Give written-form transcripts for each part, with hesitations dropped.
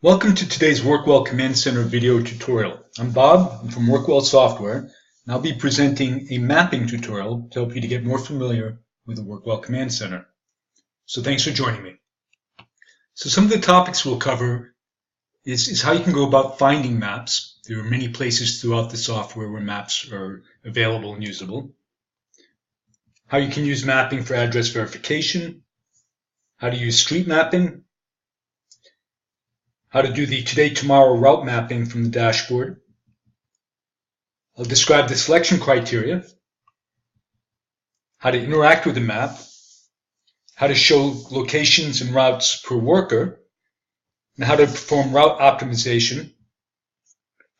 Welcome to today's WorkWell Command Center video tutorial. I'm Bob. I'm from WorkWell Software, and I'll be presenting a mapping tutorial to help you to get more familiar with the WorkWell Command Center. So thanks for joining me. So some of the topics we'll cover is how you can go about finding maps. There are many places throughout the software where maps are available and usable. How you can use mapping for address verification. How to use street mapping. How to do the today-tomorrow route mapping from the dashboard. I'll describe the selection criteria, how to interact with the map, how to show locations and routes per worker, and how to perform route optimization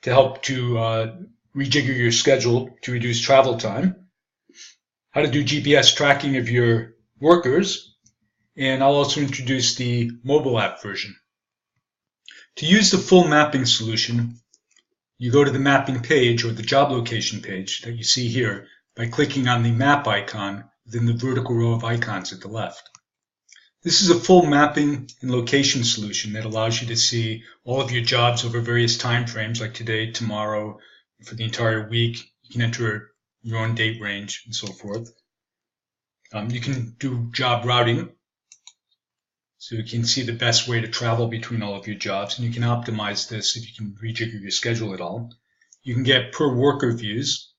to help to rejigger your schedule to reduce travel time, how to do GPS tracking of your workers, and I'll also introduce the mobile app version. To use the full mapping solution, you go to the mapping page or the job location page that you see here by clicking on the map icon within the vertical row of icons at the left. This is a full mapping and location solution that allows you to see all of your jobs over various time frames like today, tomorrow, for the entire week. You can enter your own date range and so forth. You can do job routing, so you can see the best way to travel between all of your jobs, and you can optimize this if you can rejigger your schedule at all. You can get per worker views,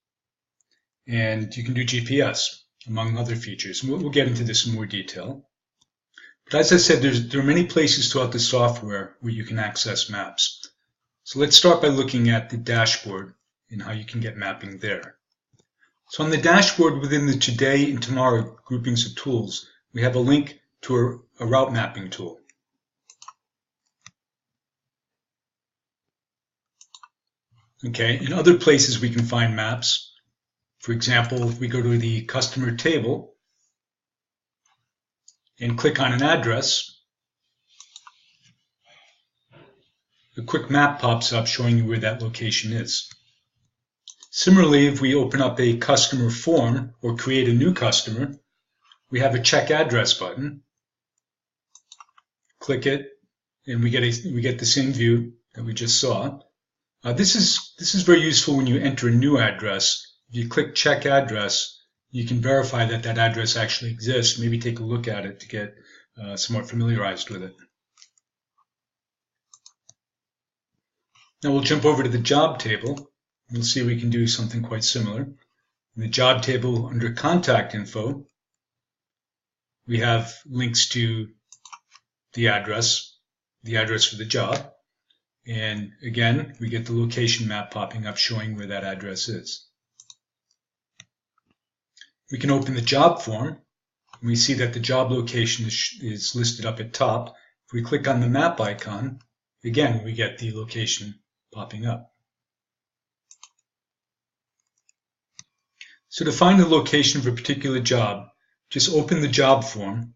and you can do GPS, among other features. We'll get into this in more detail. But as I said, there are many places throughout the software where you can access maps. So let's start by looking at the dashboard and how you can get mapping there. So on the dashboard within the Today and Tomorrow groupings of tools, we have a link to a route mapping tool. Okay, in other places we can find maps. For example, if we go to the customer table and click on an address, a quick map pops up showing you where that location is. Similarly, if we open up a customer form or create a new customer, we have a check address button. Click it, and we get the same view that we just saw. This is very useful when you enter a new address. If you click check address, you can verify that that address actually exists. Maybe take a look at it to get somewhat familiarized with it. Now we'll jump over to the job table. We'll see we can do something quite similar. In the job table under contact info, we have links to the address for the job, and again we get the location map popping up showing where that address is. We can open the job form, and we see that the job location is listed up at top. If we click on the map icon, again we get the location popping up. So to find the location of a particular job, just open the job form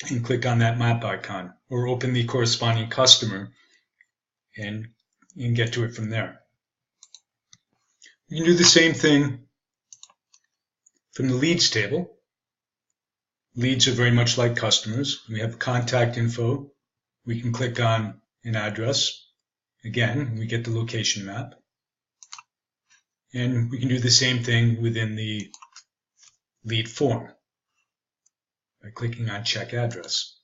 and click on that map icon, or open the corresponding customer and get to it from there. You can do the same thing from the leads table. Leads are very much like customers. We have contact info. We can click on an address. Again, we get the location map. And we can do the same thing within the lead form by clicking on check address.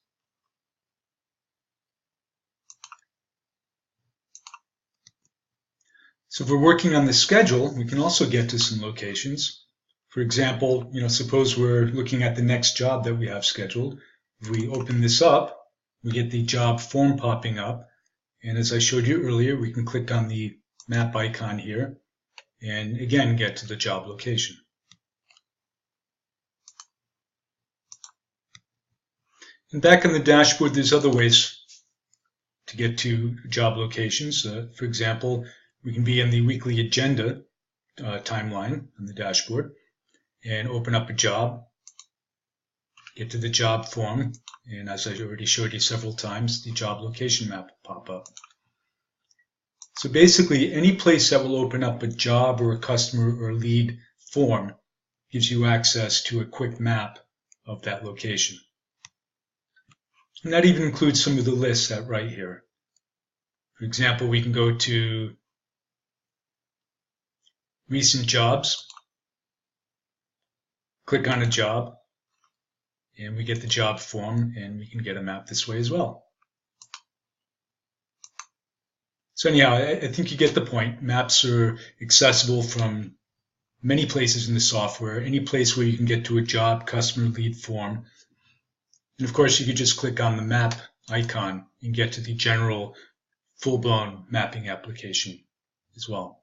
So if we're working on the schedule, we can also get to some locations. For example, suppose we're looking at the next job that we have scheduled. If we open this up, we get the job form popping up. And as I showed you earlier, we can click on the map icon here and again get to the job location. And back on the dashboard, there's other ways to get to job locations. For example, we can be in the weekly agenda timeline on the dashboard and open up a job, get to the job form, and as I already showed you several times, the job location map will pop up. So basically, any place that will open up a job or a customer or lead form gives you access to a quick map of that location. And that even includes some of the lists that right here. For example, we can go to recent jobs, click on a job, and we get the job form, and we can get a map this way as well. So anyhow, I think you get the point. Maps are accessible from many places in the software, any place where you can get to a job, customer, lead form. And of course, you could just click on the map icon and get to the general full-blown mapping application as well.